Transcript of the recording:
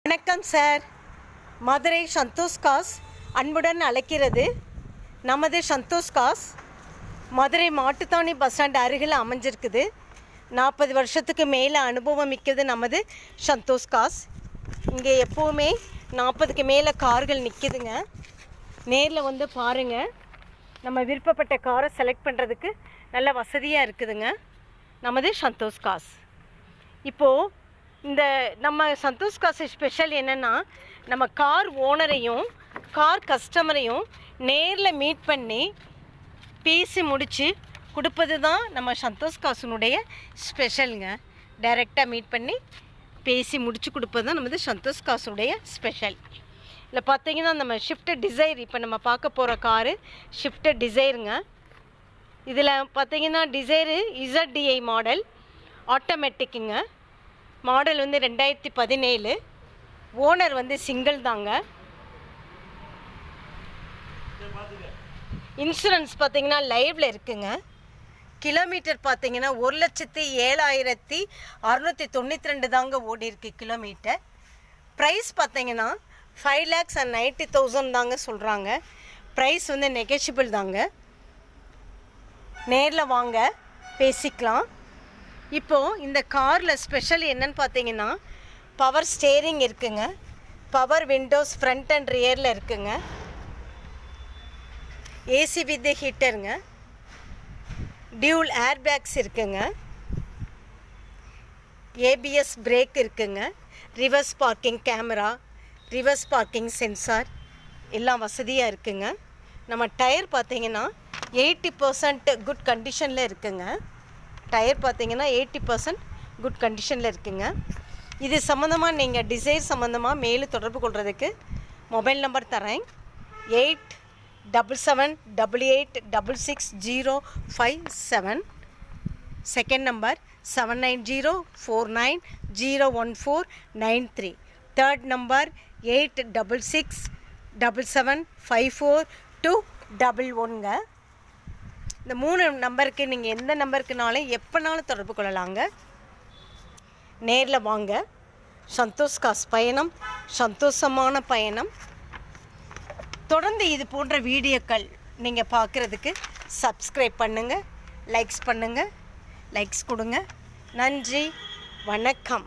வணக்கம் sir. Madurai Santhosh cos அன்புடன் அழைக்கிறது. நமது Santosh gas Madurai Mattuthavani bus stand அருகில் அமைஞ்சிருக்குது. 40 வருஷத்துக்கு மேலே அனுபவம் மிக்கது நமது சந்தோஷ் காஸ். இங்கே எப்போவுமே 40க்கு மேலே கார்கள் நிற்கிதுங்க. நேரில் வந்து பாருங்கள். நம்ம விருப்பப்பட்ட காரை செலக்ட் பண்ணுறதுக்கு நல்ல வசதியாக இருக்குதுங்க நமது சந்தோஷ் காஸ். இப்போது இந்த நம்ம சந்தோஷ் காசு ஸ்பெஷல் என்னென்னா, நம்ம கார் ஓனரையும் கார் கஸ்டமரையும் நேரில் மீட் பண்ணி பேசி முடித்து கொடுப்பது தான் நம்ம சந்தோஷ் காசுனுடைய ஸ்பெஷலுங்க. டைரெக்டாக மீட் பண்ணி பேசி முடித்து கொடுப்பது தான் நமது சந்தோஷ் காசுடைய ஸ்பெஷல். இதில் பார்த்திங்கன்னா நம்ம ஷிஃப்ட் டிசைர், இப்போ நம்ம பார்க்க போகிற காரு ஷிஃப்ட் டிசைருங்க. இதில் பார்த்திங்கன்னா டிசைரு ZDI மாடல் ஆட்டோமேட்டிக்குங்க. மாடல் வந்து 2017. ஓனர் வந்து சிங்கிள் தாங்க. இன்சூரன்ஸ் பார்த்திங்கன்னா லைவில் இருக்குங்க. கிலோமீட்டர் பார்த்திங்கன்னா 1,07,692 தாங்க ஓடி இருக்கு கிலோமீட்டர். ப்ரைஸ் பார்த்திங்கன்னா 5,90,000 தாங்க சொல்கிறாங்க. ப்ரைஸ் வந்து நெகோஷியபிள் தாங்க. நேரில் வாங்க பேசிக்கலாம். இப்போது இந்த காரில் ஸ்பெஷல் என்னன்னு பார்த்தீங்கன்னா, பவர் ஸ்டேரிங் இருக்குங்க, பவர் விண்டோஸ் ஃப்ரண்ட் அண்ட் ரியரில் இருக்குங்க, ஏசி வித் ஹீட்டருங்க, டியூல் ஏர் பேக்ஸ் இருக்குங்க, ABS பிரேக் இருக்குங்க, reverse parking camera, reverse parking sensor எல்லாம் வசதியாக இருக்குங்க. நம்ம டயர் பார்த்திங்கன்னா 80% குட் கண்டிஷனில் இருக்குங்க. டயர் பார்த்திங்கன்னா 80% குட் கண்டிஷனில் இருக்குங்க. இது சம்மந்தமாக நீங்கள் டிசைர் சம்மந்தமாக மேலும் தொடர்பு கொள்கிறதுக்கு மொபைல் நம்பர் தரேன். 877788666057. Second number 7904901493. தேர்ட் நம்பர் 8667754211ங்க. இந்த 3 நம்பருக்கு நீங்கள் எந்த நம்பருக்குனாலும் எப்போனாலும் தொடர்பு கொள்ளலாங்க. நேரில் வாங்க. சந்தோஷ் காஸ் பயணம் சந்தோஷமான பயணம். தொடர்ந்து இது போன்ற வீடியோக்கள் நீங்கள் பார்க்குறதுக்கு சப்ஸ்கிரைப் பண்ணுங்கள், லைக்ஸ் பண்ணுங்கள், லைக்ஸ் கொடுங்க. நன்றி, வணக்கம்.